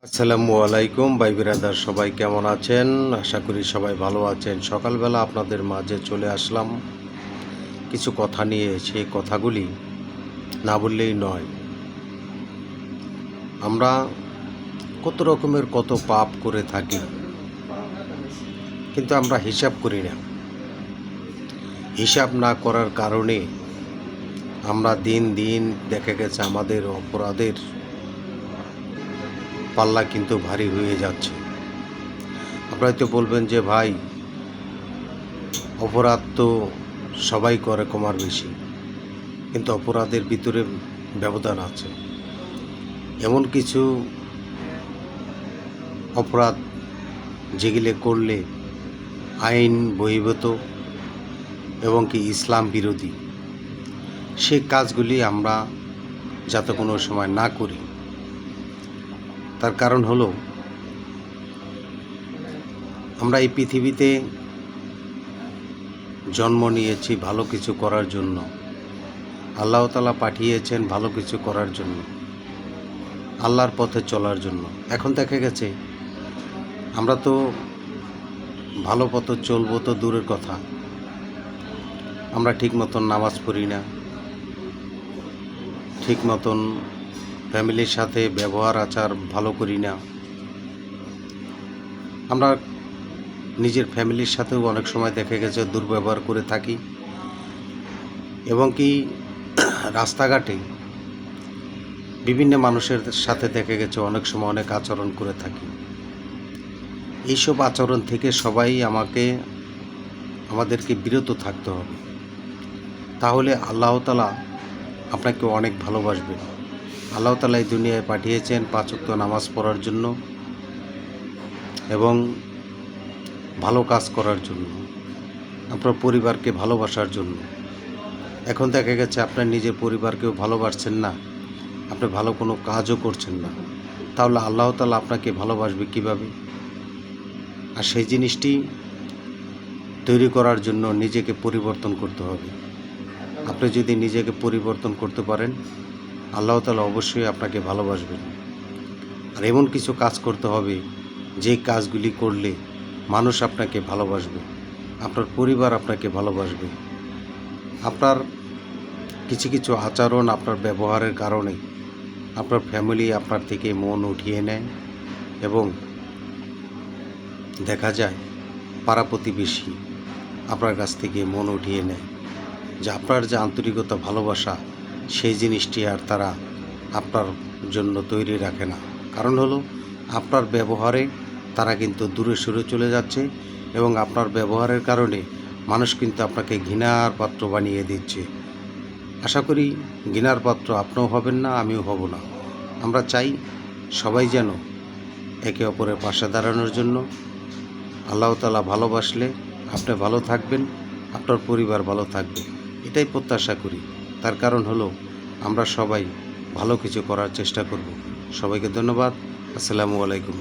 আসসালামু আলাইকুম ভাই বিরাদার, সবাই কেমন আছেন? আশা করি সবাই ভালো আছেন। সকালবেলা আপনাদের মাঝে চলে আসলাম কিছু কথা নিয়ে। সেই কথাগুলি না বললেই নয়। আমরা কত রকমের কত পাপ করে থাকি, কিন্তু আমরা হিসাব করি না। হিসাব না করার কারণে আমরা দিন দিন দেখা গেছে আমাদের অপরাধের পাল্লা কিন্তু ভারী হয়ে যাচ্ছে। আপনারা হয়তো বলবেন যে ভাই, অপরাধ তো সবাই করে কমার বেশি, কিন্তু অপরাধের ভিতরে ব্যবধান আছে। এমন কিছু অপরাধ যেগুলো করলে আইন বহির্ভূত এবং কি ইসলাম বিরোধী, সেই কাজগুলি আমরা যাতে কোনো সময় না করি। তার কারণ হলো, আমরা এই পৃথিবীতে জন্ম নিয়েছি ভালো কিছু করার জন্য। আল্লাহ তাআলা পাঠিয়েছেন ভালো কিছু করার জন্য, আল্লাহর পথে চলার জন্য। এখন দেখা গেছে আমরা তো ভালো পথে চলবো তো দূরের কথা, আমরা ঠিক মতন নামাজ পড়ি না, ঠিক মতন ফ্যামিলির সাথে ব্যবহার আচার ভালো করি না। আমরা নিজের ফ্যামিলির সাথেও অনেক সময় দেখা গেছে দুর্ব্যবহার করে থাকি, এবং কি রাস্তাঘাটে বিভিন্ন মানুষের সাথে দেখা গেছে অনেক সময় অনেক আচরণ করে থাকি। এইসব আচরণ থেকে সবাই আমাদেরকে বিরত থাকতে হবে। তাহলে আল্লাহ তাআলা আপনাকে অনেক ভালোবাসবেন। আল্লাহ তাআলা এই দুনিয়ায় পাঠিয়েছেন 5 ওয়াক্ত নামাজ পড়ার জন্য এবং ভালো কাজ করার জন্য, আপনার পরিবারকে ভালোবাসার জন্য। এখন দেখা গেছে আপনার নিজের পরিবারকেও ভালোবাসছেন না, আপনি ভালো কোনো কাজও করছেন না, তাহলে আল্লাহ তাআলা আপনাকে ভালোবাসবে কীভাবে? আর সেই জিনিসটি তৈরি করার জন্য নিজেকে পরিবর্তন করতে হবে। আপনি যদি নিজেকে পরিবর্তন করতে পারেন, আল্লাহ তাআলা অবশ্যই আপনাকে ভালোবাসবেন। আর এমন কিছু কাজ করতে হবে যে কাজগুলি করলে মানুষ আপনাকে ভালোবাসবে, আপনার পরিবার আপনাকে ভালোবাসবে। আপনার কিছু কিছু আচরণ, আপনার ব্যবহারের কারণে আপনার ফ্যামিলি আপনার থেকে মন উঠিয়ে নেয়, এবং দেখা যায় পাড়া প্রতিবেশী আপনার কাছ থেকে মন উঠিয়ে নেয়, যে আপনার যে আন্তরিকতা ভালোবাসা, সেই জিনিসটি আর তারা আপনার জন্য তৈরি রাখে না। কারণ হলো, আপনার ব্যবহারে তারা কিন্তু দূরে সরে চলে যাচ্ছে, এবং আপনার ব্যবহারের কারণে মানুষ কিন্তু আপনাকে ঘৃণার পাত্র বানিয়ে দিচ্ছে। আশা করি ঘৃণার পাত্র আপনিও হবেন না, আমিও হব না। আমরা চাই সবাই যেন একে অপরের পাশে দাঁড়ানোর জন্য। আল্লাহ তাআলা ভালোবাসলে আপনি ভালো থাকবেন, আপনার পরিবার ভালো থাকবে, এটাই প্রত্যাশা করি। তার কারণ হলো, আমরা সবাই ভালো কিছু করার চেষ্টা করব। সবাইকে ধন্যবাদ। আসসালামু আলাইকুম।